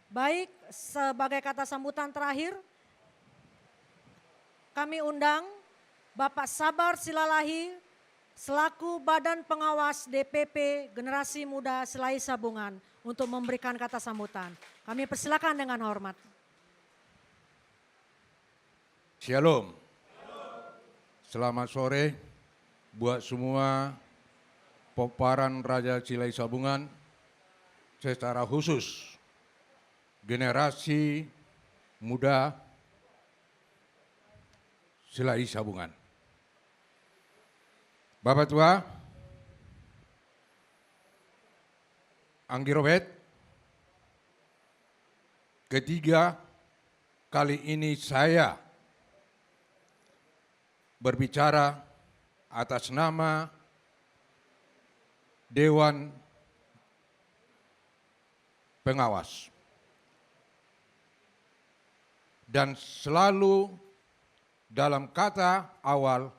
Baik, sebagai kata sambutan terakhir, kami undang Bapak Sabar Silalahi selaku Badan Pengawas DPP Generasi Muda Silai Sabungan untuk memberikan kata sambutan. Kami persilakan dengan hormat. Shalom. Selamat sore buat semua Poparan Raja Silai Sabungan, secara khusus generasi muda Silai Sabungan. Bapak Tua, Anggi Robert, ketiga kali ini saya berbicara atas nama Dewan Pengawas. Dan selalu dalam kata awal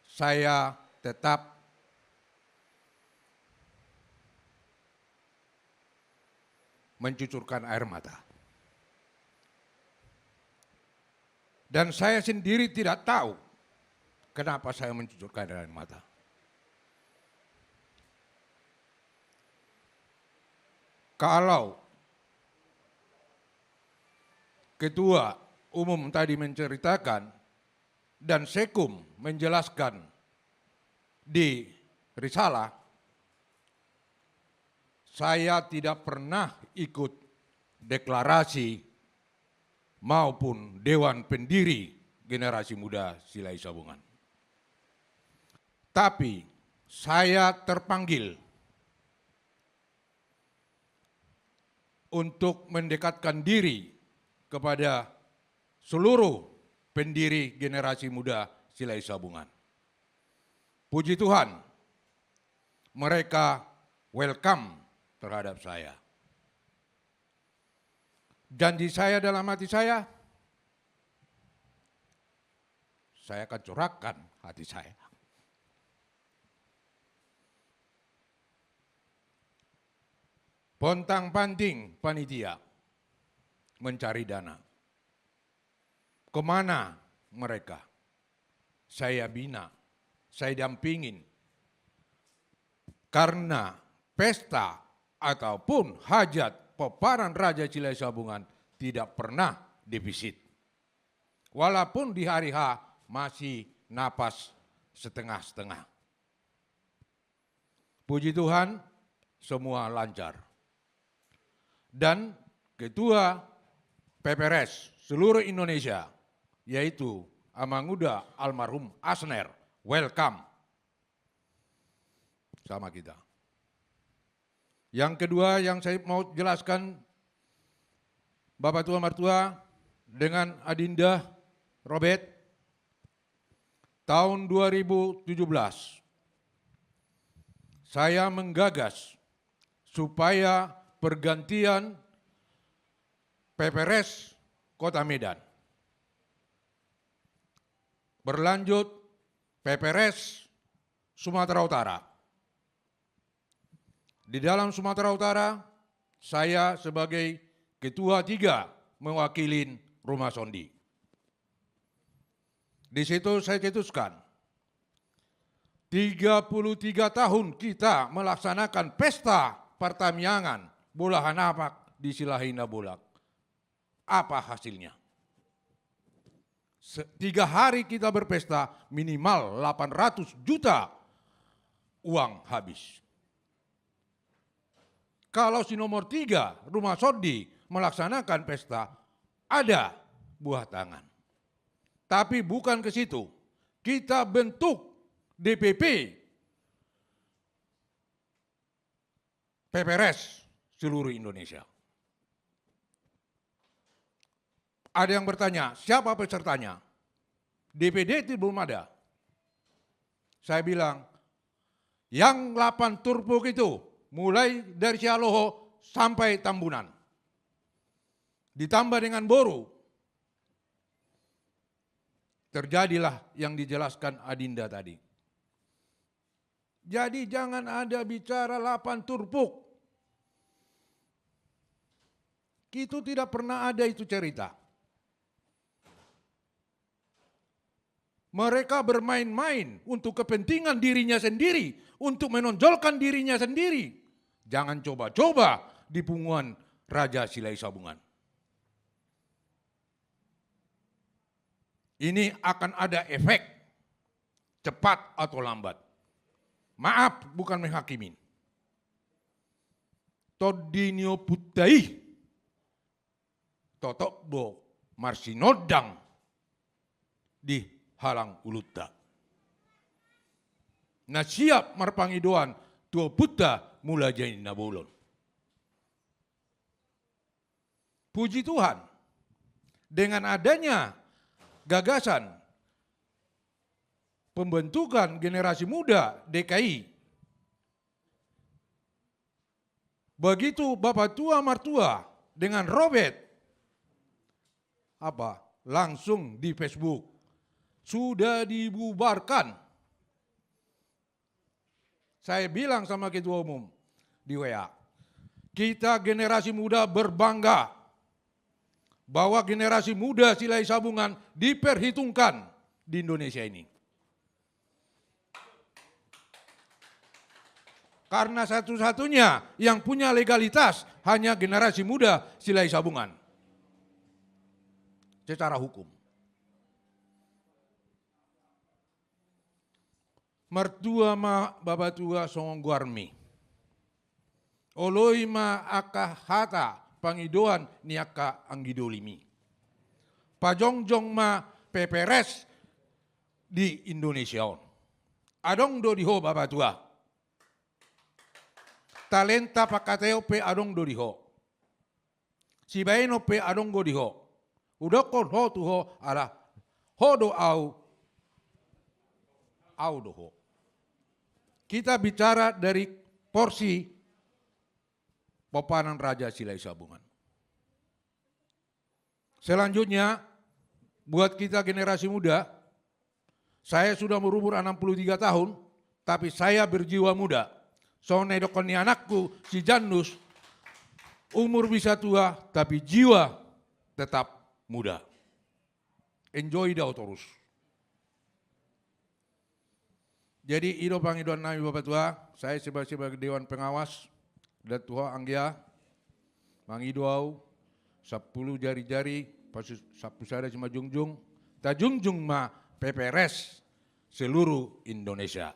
saya tetap mencucurkan air mata. Dan saya sendiri tidak tahu kenapa saya mencucurkan air mata. Kalau Ketua Umum tadi menceritakan dan Sekum menjelaskan di risalah, saya tidak pernah ikut deklarasi maupun Dewan Pendiri Generasi Muda Silai Sabungan. Tapi saya terpanggil untuk mendekatkan diri kepada seluruh pendiri Generasi Muda Silai Sabungan. Puji Tuhan, mereka welcome terhadap saya. Janji saya dalam hati saya akan curahkan hati saya. Pontang-panting panitia mencari dana. Kemana mereka? Saya bina, saya dampingin. Karena pesta ataupun hajat Poparan Raja Silai Sabungan tidak pernah defisit. Walaupun di hari H masih napas setengah-setengah. Puji Tuhan, semua lancar. Dan Ketua PPRS seluruh Indonesia, yaitu Amanguda almarhum Asner, welcome sama kita. Yang kedua yang saya mau jelaskan, Bapak Tua Mertua dengan Adinda Robert, tahun 2017 saya menggagas supaya pergantian PPRS Kota Medan berlanjut PPRS Sumatera Utara. Di dalam Sumatera Utara, saya sebagai Ketua 3 mewakili Rumah Sondi. Di situ saya cetuskan, 33 tahun kita melaksanakan pesta pertamiangan bola hanapak di Silahina Bolak. Apa hasilnya? 3 hari kita berpesta, minimal 800 juta uang habis. Kalau si nomor 3, Rumah Sondi, melaksanakan pesta, ada buah tangan. Tapi bukan ke situ. Kita bentuk DPP PPRS seluruh Indonesia. Ada yang bertanya, siapa pesertanya? DPD itu belum ada. Saya bilang, yang 8 turpuk itu, mulai dari Sialoho sampai Tambunan. Ditambah dengan Boru. terjadilah yang dijelaskan Adinda tadi. Jadi jangan ada bicara 8 turpuk. Itu tidak pernah ada itu cerita. Mereka bermain-main untuk kepentingan dirinya sendiri, untuk menonjolkan dirinya sendiri. Jangan coba-coba di punggungan Raja Silai Sabungan. Ini akan ada efek, cepat atau lambat. Maaf, bukan menghakimin. Todinio putai, totok bo marsinodang di halang ulutta. Nah siap marpangidoan tua puta mula jadi nabolon. Puji Tuhan, dengan adanya gagasan pembentukan generasi muda DKI, begitu Bapak Tua Martua dengan Robert langsung di Facebook sudah dibubarkan. Saya bilang sama ketua umum di WA, kita generasi muda berbangga bahwa generasi muda Silai Sabungan diperhitungkan di Indonesia ini. Karena satu-satunya yang punya legalitas hanya generasi muda Silai Sabungan. Secara hukum. Mertua ma babatua songguarmi. Oloi ma aka hata pangidoan niaka anggidolimi. Pajongjong ma peperes di Indonesia. Adong do diho babatua. Talenta pakateo pe adong do diho. Sibaeno pe adong go diho. Udokon ho tuho ala hodo au doho. Kita bicara dari porsi pepanan Raja Silai Sabungan. Selanjutnya, buat kita generasi muda, saya sudah berumur 63 tahun, tapi saya berjiwa muda. Soalnya dokoni anakku, si Janus, umur bisa tua, tapi jiwa tetap muda. Enjoy dah terus. Jadi ido pangiduan nami Bapak Tua, saya sebagai Dewan Pengawas, dan Tua Anggia, mangiduau, 10 jari-jari, sapu sada cuma jungjung, ta jungjung ma PPRS seluruh Indonesia.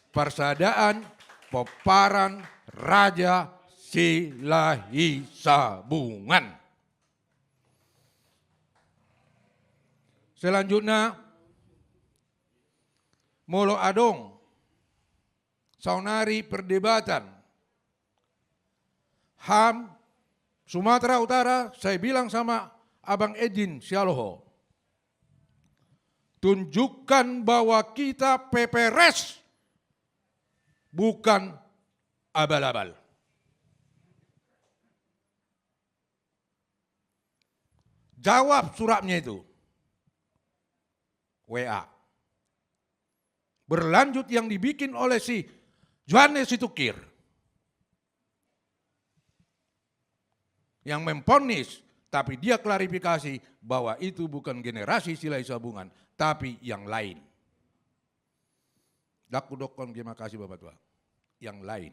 Persadaan peparan Raja Silai Sabungan. Selanjutnya, Molo Adong, saunari perdebatan. HAM Sumatera Utara, saya bilang sama Abang Edin Sialoho, tunjukkan bahwa kita PPRS, bukan abal-abal. Jawab suratnya itu, WA. Berlanjut yang dibikin oleh si Johannes Situkir. Yang memponis, tapi dia klarifikasi bahwa itu bukan generasi Silai Sabungan, tapi yang lain. Daku dokon terima kasih Bapak Tua. Yang lain.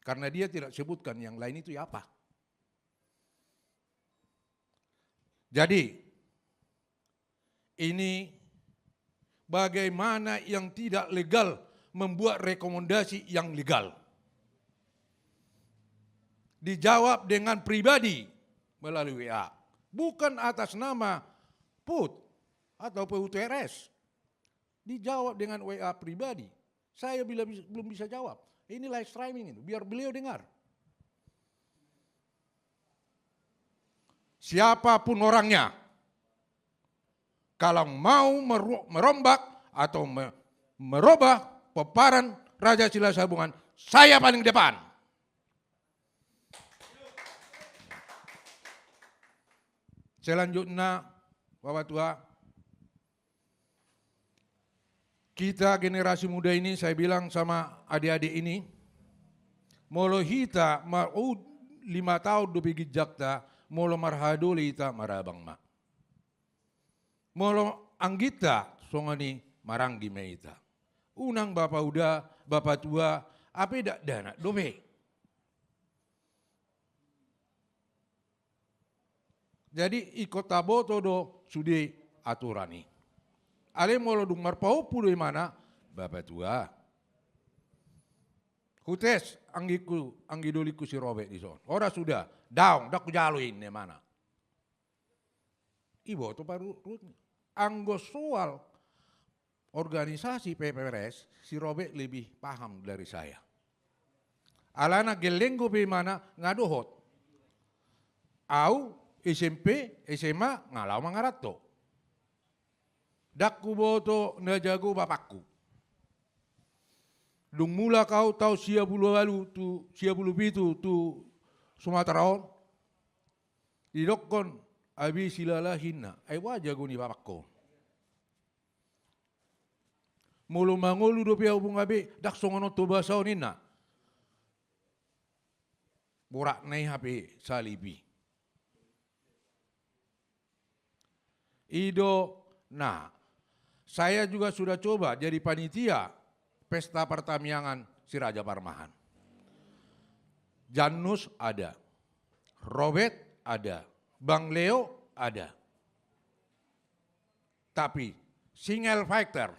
Karena dia tidak sebutkan yang lain itu apa. Jadi, ini bagaimana yang tidak legal membuat rekomendasi yang legal. Dijawab dengan pribadi melalui WA. Bukan atas nama PUT atau PUTRS. Dijawab dengan WA pribadi. Saya belum bisa jawab. Ini live streaming itu, biar beliau dengar. Siapapun orangnya, kalau mau merombak atau merubah peparan Raja Silai Sabungan, saya paling depan. Selanjutnya, Bapak Tua, kita generasi muda ini, saya bilang sama adik-adik ini, molo hita mau 5 tahun do pigi jakta, molo marhadoli ita marabang ma. Molo anggita songani maranggi meita. Unang bapa uda, bapa tua, apa dak dana dobe. Jadi ikut taboto do sudi aturani. Ale molo dung marpau pulo mana bapa tua. Hutes anggidoliku si Robert di son. Ora sudah, daung dak jaluin ne mana. Ibo to paru anggo soal organisasi PPRS si Robert lebih paham dari saya. Alana gelenggo pe mana ngadohot. Au SMP, SMA ngalau mangarato. Dakku boto na jago bapakku. Dung mula kau tahu sia bulu lalu tu sia bulu pitu tu Sumatera on. Didokon abi silalahinna. Ai wajago ni bapakku. Mulu mangolu do pia ubung abi dak songono to basao nina. Borak nai HP salibi. Nah, saya juga sudah coba jadi panitia pesta pertamiangan si Raja Parmahan. Janus ada, Robert ada, Bang Leo ada. Tapi single fighter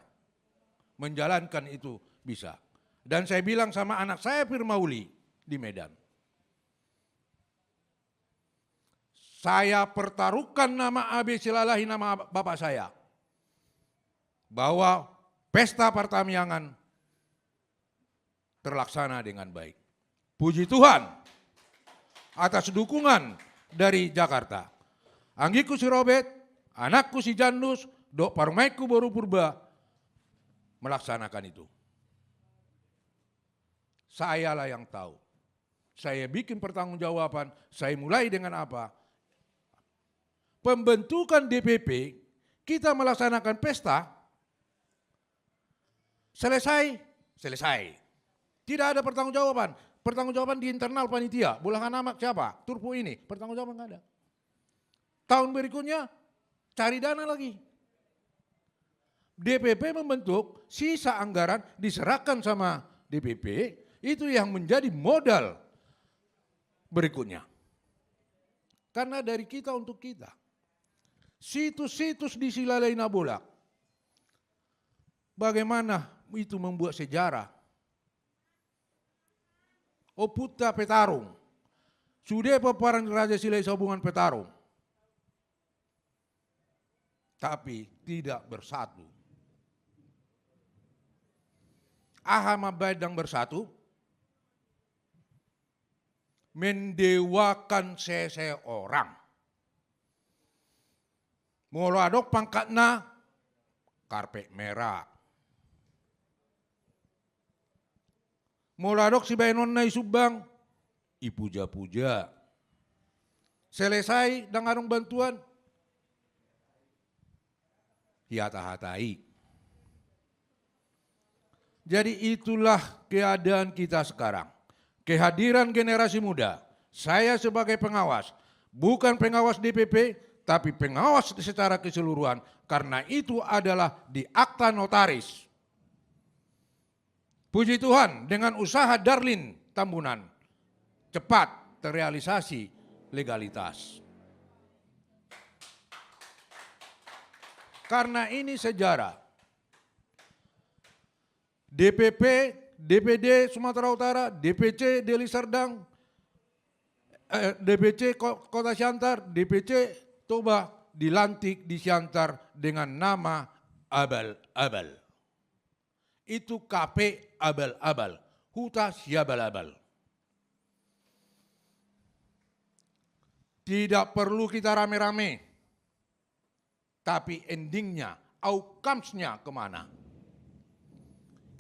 menjalankan itu bisa. Dan saya bilang sama anak saya Firmauli di Medan. Saya pertaruhkan nama AB Silalahi, nama bapak saya. Bahwa pesta pertamiangan terlaksana dengan baik. Puji Tuhan atas dukungan dari Jakarta. Anggiku si Robert, anakku si Janus, dok parmaiku baru purba melaksanakan itu. Sayalah yang tahu. Saya bikin pertanggungjawaban, saya mulai dengan apa? Pembentukan DPP, kita melaksanakan pesta, selesai. Tidak ada pertanggungjawaban. Pertanggungjawaban di internal panitia. Bulahan amak siapa? Turpo ini. Pertanggungjawaban nggak ada. Tahun berikutnya cari dana lagi. DPP membentuk, sisa anggaran diserahkan sama DPP, itu yang menjadi modal berikutnya. Karena dari kita untuk kita. Situs-situs di Silalai Nabolak. Bagaimana itu membuat sejarah. Oputa Petarung. Sudah peperangan Raja Silai Sabungan Petarung. Tapi tidak bersatu. Ahama Badang bersatu. Mendewakan seseorang. Molo adok pangkatna karpet merah. Molo adok si Bainon na isubang ipuja-puja. Selesai dengan bantuan hiata-hatai. Jadi itulah keadaan kita sekarang. Kehadiran generasi muda, saya sebagai pengawas, bukan pengawas DPP, tapi pengawas secara keseluruhan, karena itu adalah di akta notaris. Puji Tuhan, dengan usaha Darlin Tambunan, cepat terrealisasi legalitas. Karena ini sejarah. DPP, DPD Sumatera Utara, DPC Deli Serdang, DPC Kota Siantar, DPC Toba dilantik di Siantar dengan nama abal-abal. Itu KP abal-abal, Huta Siabal-abal. Tidak perlu kita rame-rame, tapi endingnya, outcomes-nya kemana?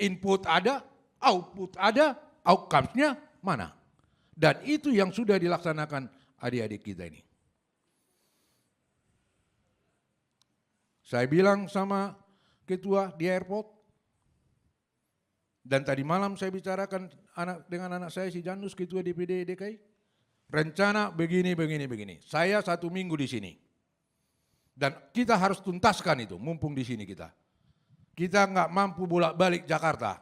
Input ada, output ada, outcomes-nya mana? Dan itu yang sudah dilaksanakan adik-adik kita ini. Saya bilang sama ketua di airport, Dan tadi malam saya bicarakan dengan anak saya si Janus, ketua DPD DKI. Rencana begini. Saya 1 minggu di sini. Dan kita harus tuntaskan itu, mumpung di sini kita. Kita nggak mampu bolak-balik Jakarta.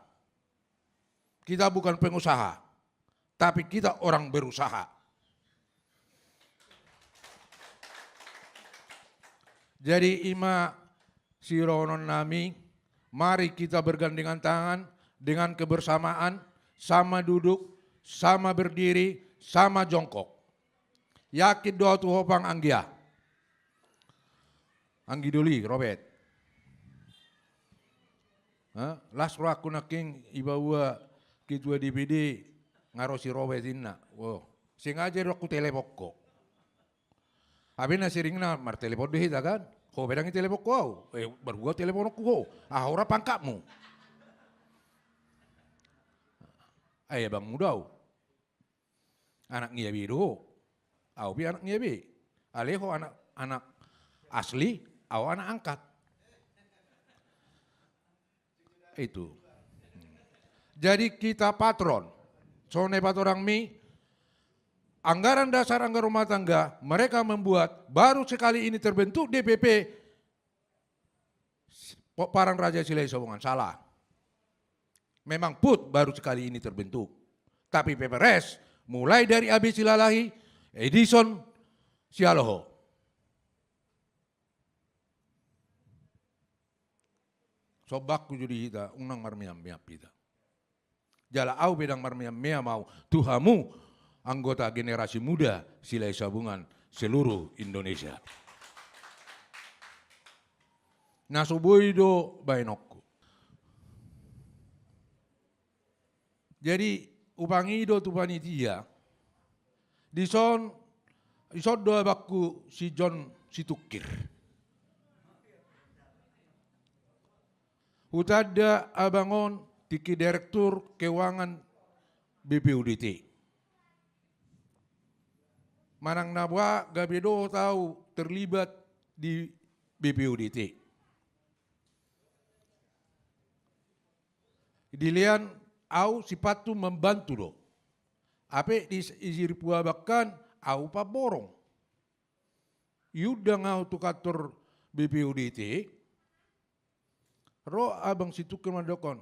Kita bukan pengusaha, tapi kita orang berusaha. Jadi ima sironon nami, mari kita bergandengan tangan dengan kebersamaan, sama duduk, sama berdiri, sama jongkok. Yakin doa tu hopang anggia. Anggi duli, Robert. Las aku naking ibawa ketua DPD ngarosi Robert inna. Wow, sengaja aku telepokko. Abi na siringna mar telepon deh kan? Ko bedangi telepon ko, baru gua telepon ko. Ora pangkapmu. Ayah bang mudau. Anak ngiabi do. Au bi anak ngiabi. Aleho anak asli, au anak angkat. Itu. Jadi kita patron. Sone patorang mi. Anggaran dasar anggaran rumah tangga mereka membuat baru sekali ini terbentuk DPP Parang Raja Silai Sabungan. Salah. Memang PUT baru sekali ini terbentuk. Tapi PPRS mulai dari AB Silalahi, Edison, Sialoho. Sobak ku jadi kita, unang marmiam-miap kita. Jala au bedang marmiam-miap mau Tuhamu anggota generasi muda Silai Sabungan seluruh Indonesia. Nasuboido bainokku. Jadi upangido tu panitia dison doa bakku si John Situkir. Utada abangon tiki direktur keuangan BPUDT. Manang nabwa gabedo tahu terlibat di BPUDT. Dilian au sipatu membantu do. Ape disir puabakan au pa borong. Yuda ngau tukator BPUDT. Ro abang situ kemadokon.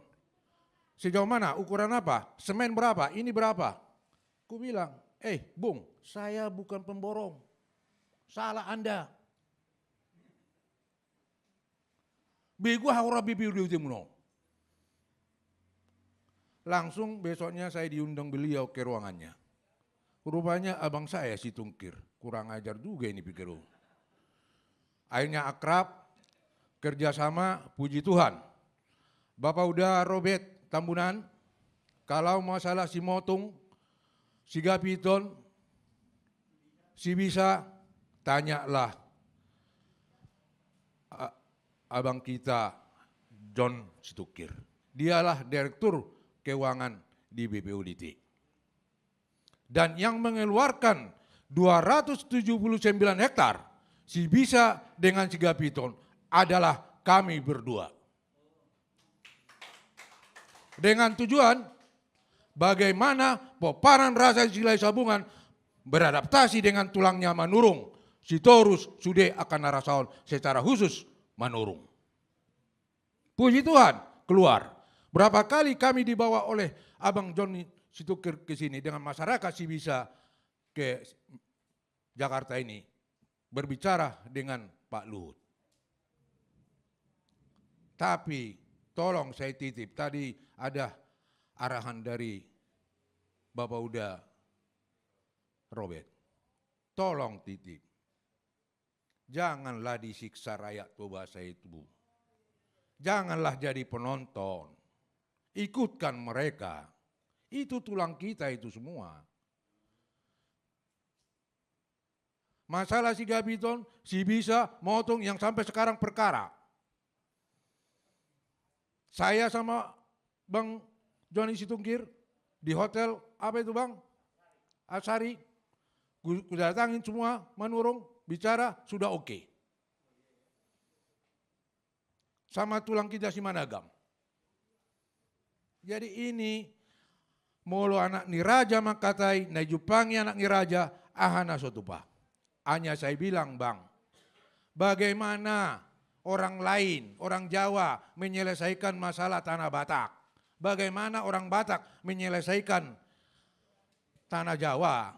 Sejauh mana? Ukuran apa? Semen berapa? Ini berapa? Ku bilang, Bung, saya bukan pemborong. Salah Anda. Bego haura BPUDT muno. Langsung besoknya saya diundang beliau ke ruangannya. Rupanya abang saya si Tungkir. Kurang ajar juga ini pikir. Akhirnya akrab, kerjasama, puji Tuhan. Bapak udah Robert Tambunan, kalau masalah si Motung, si Gapiton, si bisa, tanyalah abang kita John Situkir. Dialah direktur keuangan di BPUDT. Dan yang mengeluarkan 279 hektar si bisa dengan si Gapiton adalah kami berdua. Dengan tujuan bagaimana Paran Raja Silai Sabungan beradaptasi dengan tulangnya Manurung, Sitorus Sude akan narasaon secara khusus Manurung. Puji Tuhan keluar. Berapa kali kami dibawa oleh Abang John Situkir ke sini dengan masyarakat si bisa ke Jakarta ini berbicara dengan Pak Luhut. Tapi tolong saya titip, tadi ada arahan dari Bapak Uda Robert. Tolong titip. Janganlah disiksa rakyat bahasa itu. Janganlah jadi penonton. Ikutkan mereka. Itu tulang kita itu semua. Masalah si Gapiton, si bisa, Motong yang sampai sekarang perkara. Saya sama Bang Johnny Situkir di hotel, apa itu Bang? Asari. Kuda datangin semua, Manurung, bicara, sudah oke. Sama tulang kita si Managam. Jadi ini molo anak ni raja makatai, na jupangi anak ni raja, ahana sotupa. Hanya saya bilang bang, bagaimana orang lain, orang Jawa menyelesaikan masalah tanah Batak. Bagaimana orang Batak menyelesaikan tanah Jawa.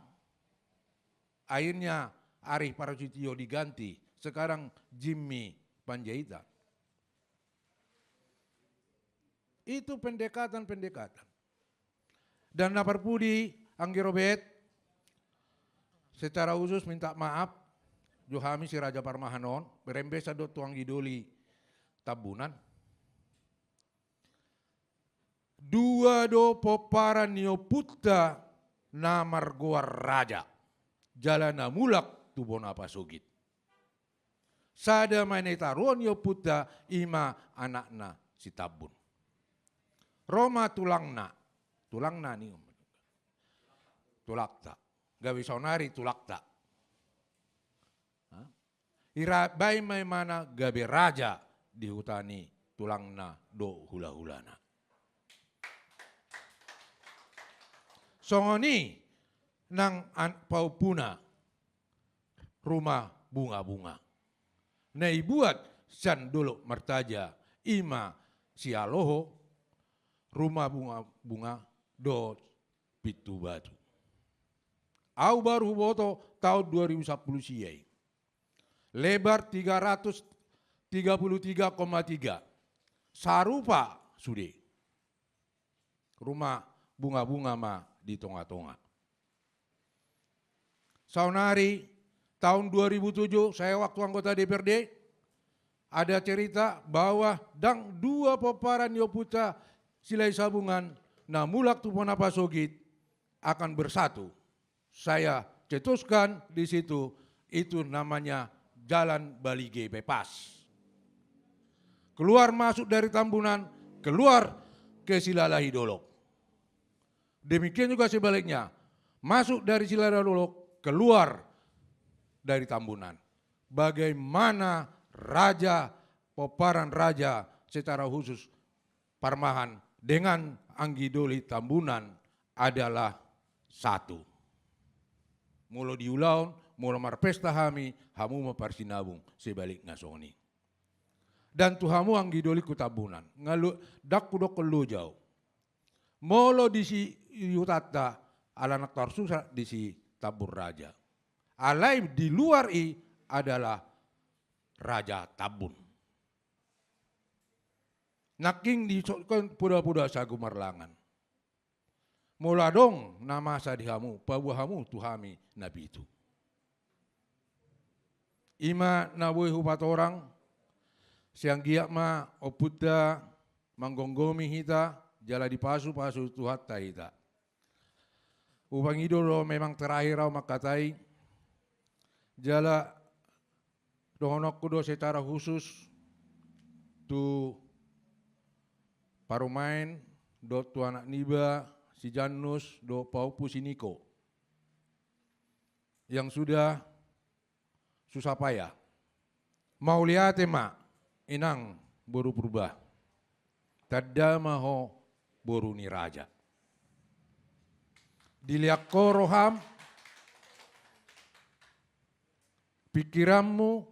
Akhirnya Arif Parasutio diganti, sekarang Jimmy Panjaitan. Itu pendekatan-pendekatan. Dan Naparpudi, Anggi Robert, secara khusus minta maaf, Johami si Raja Parmahanon, berembesa do tuang gidoli tabunan. Dua do poparan nio putta namar goar raja, jalana mulak tubon apa sugit. Sada maneta ronio putta ima anakna si tabun. Roma tulangna ni tulakta, gawi sonari tulakta. Irabai may mana gabi raja dihutani tulangna do hula-hulana. Songoni nang paupuna rumah bunga-bunga. Na ibuat san dulu martaja ima sialoho rumah bunga-bunga do pitu batu. Au baru boto tahun 2010 siai. Lebar 333,3. Sarupa sude. Rumah bunga-bunga mah di tonga-tonga. Saunari tahun 2007 saya waktu anggota DPRD ada cerita bahwa dang dua paparan Yoputa silai sabungan na mulak tupon apa sogit akan bersatu. Saya cetuskan di situ, itu namanya Jalan Balige Bebas. Keluar masuk dari Tambunan, keluar ke Silalahi Dolok. Demikian juga sebaliknya, masuk dari Silalahi Dolok, keluar dari Tambunan. Bagaimana raja, peparan raja secara khusus Parmahan dengan Anggidoli Tambunan adalah satu. Mulo diulaun, mulo marpesta hami, hamu maparsinabung sebalik ngasoni. Dan tuhamu Anggidoli ku Tambunan, ngalu dak kudok kelu jauh. Molo di si yutata ala nak tarsusa di si tabur raja. Alai di luar i adalah Raja Tabun. Naking disokkan puda-puda sagu marlangan. Mula dong nama sadihamu, pabuhamu tuhami nabi itu. Ima nabuhi hupat orang, siang giak ma opuda manggonggomi hita, jala dipasu-pasu tuhat hita. Upang idolo memang terakhir raw makatai, jala dohonok kudo secara khusus tu parumain do tu anak niba si Janus do paupu siniko yang sudah susah payah mau lihat mak inang boru berubah tadda maho boru ni raja dilihat koroham pikiranmu,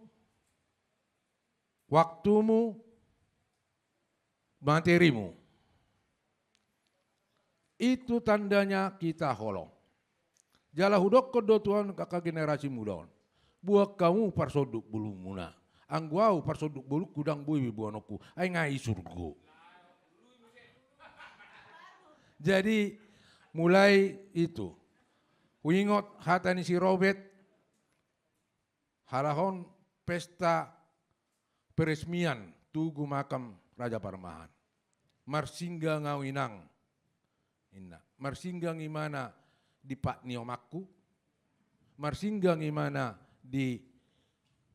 waktumu, materimu. Itu tandanya kita holong. Jala hudok kedo Tuhan kakak generasi muda. Buat kamu parsoduk bulu muna. Angguau parsoduk bulu kudang bui buanoku. Ay ngai surgo. Jadi mulai itu. Wingot hatani si Robert. Halahon pesta peresmian tugu makam Raja Parmahan. Marsingga ngawinang. Marsingga ngimana di Pak Niomaku. Marsingga ngimana di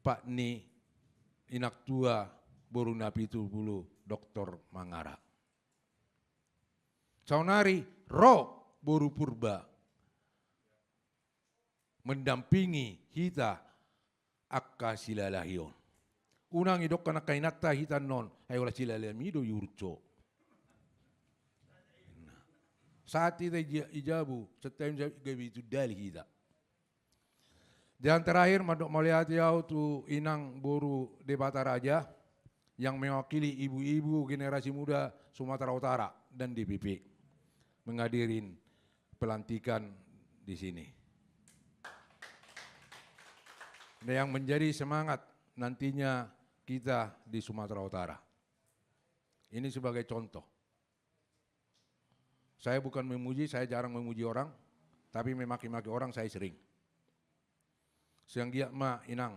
Pak Ni inak tua Boruna Pitu Bulu Dr. Mangara. Saunari roh boru purba mendampingi hita akka silalahion. Unang idok kana kainata hitan non ay wala silalamido yurco. saat kita ijabu, setiap gabi itu dalih kita. Dan terakhir, Madok melihat yau tu inang boru de Bataraja yang mewakili ibu-ibu generasi muda Sumatera Utara dan DPP menghadirin pelantikan di sini. Yang menjadi semangat nantinya kita di Sumatera Utara. Ini sebagai contoh. Saya bukan memuji, saya jarang memuji orang, tapi memaki-maki orang saya sering. Siang giat ma inang,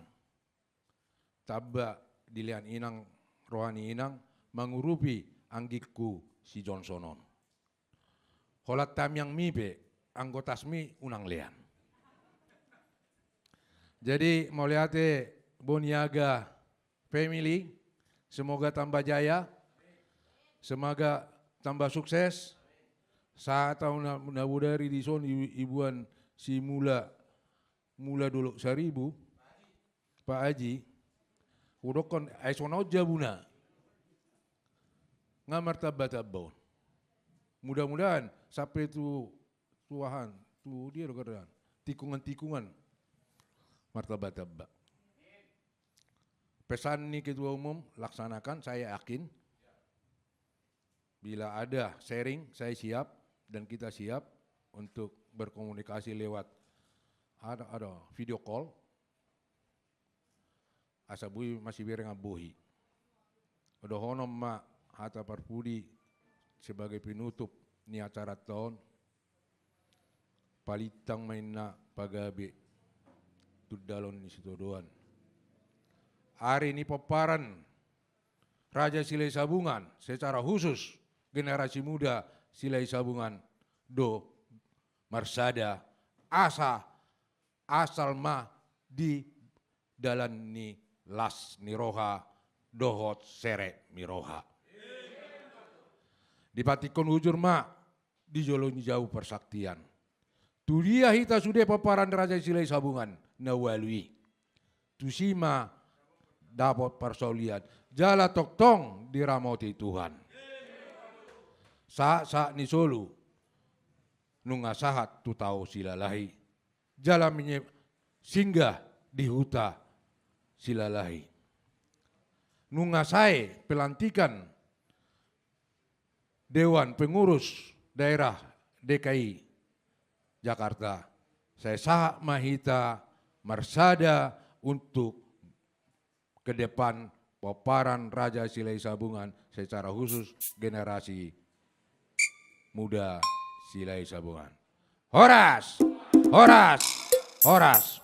taba dilian inang, rohani inang, mengurupi anggikku si Johnsonon. Holat tam yang mibe, anggota smi unang lian. Jadi mau lihat Boniaga family, semoga tambah jaya, semoga tambah sukses. Saat tahun dari di son ibuan si mula dulu 1000, Pak Haji, udokon aisono jabuna, ngamar tabat-tabat. Mudah-mudahan sampai tu tuahan, tu dia rekan tikungan-tikungan martabat-tabat. Pesan ini Ketua Umum laksanakan, saya yakin. Bila ada sharing, saya siap dan kita siap untuk berkomunikasi lewat ada video call. Asabui masih bereng abuhi. Ada honom ma hata parpudi sebagai penutup ni acara tahun. Palitang mainna pagabe tudalon ni situdoan. Hari ini paparan Raja Silai Sabungan secara khusus generasi muda Silai Sabungan do Marsada asal ma di dalan ni las ni roha dohot sere miroha. Dipatikon hujur ma di joloni jauh persaktian. Tu dia hita sudah paparan Raja Silai Sabungan nawalui. Tu sima dapat persaulian. Jala toktong diramoti Tuhan. Saat ni solu nunga sahat tu tahu silalahi. Jala singgah di huta silalahi. Nunga sae pelantikan Dewan Pengurus Daerah DKI Jakarta. Saya sahak mahita Marsada untuk ke depan paparan Raja Silai Sabungan secara khusus generasi muda Silai Sabungan. Horas, horas, horas.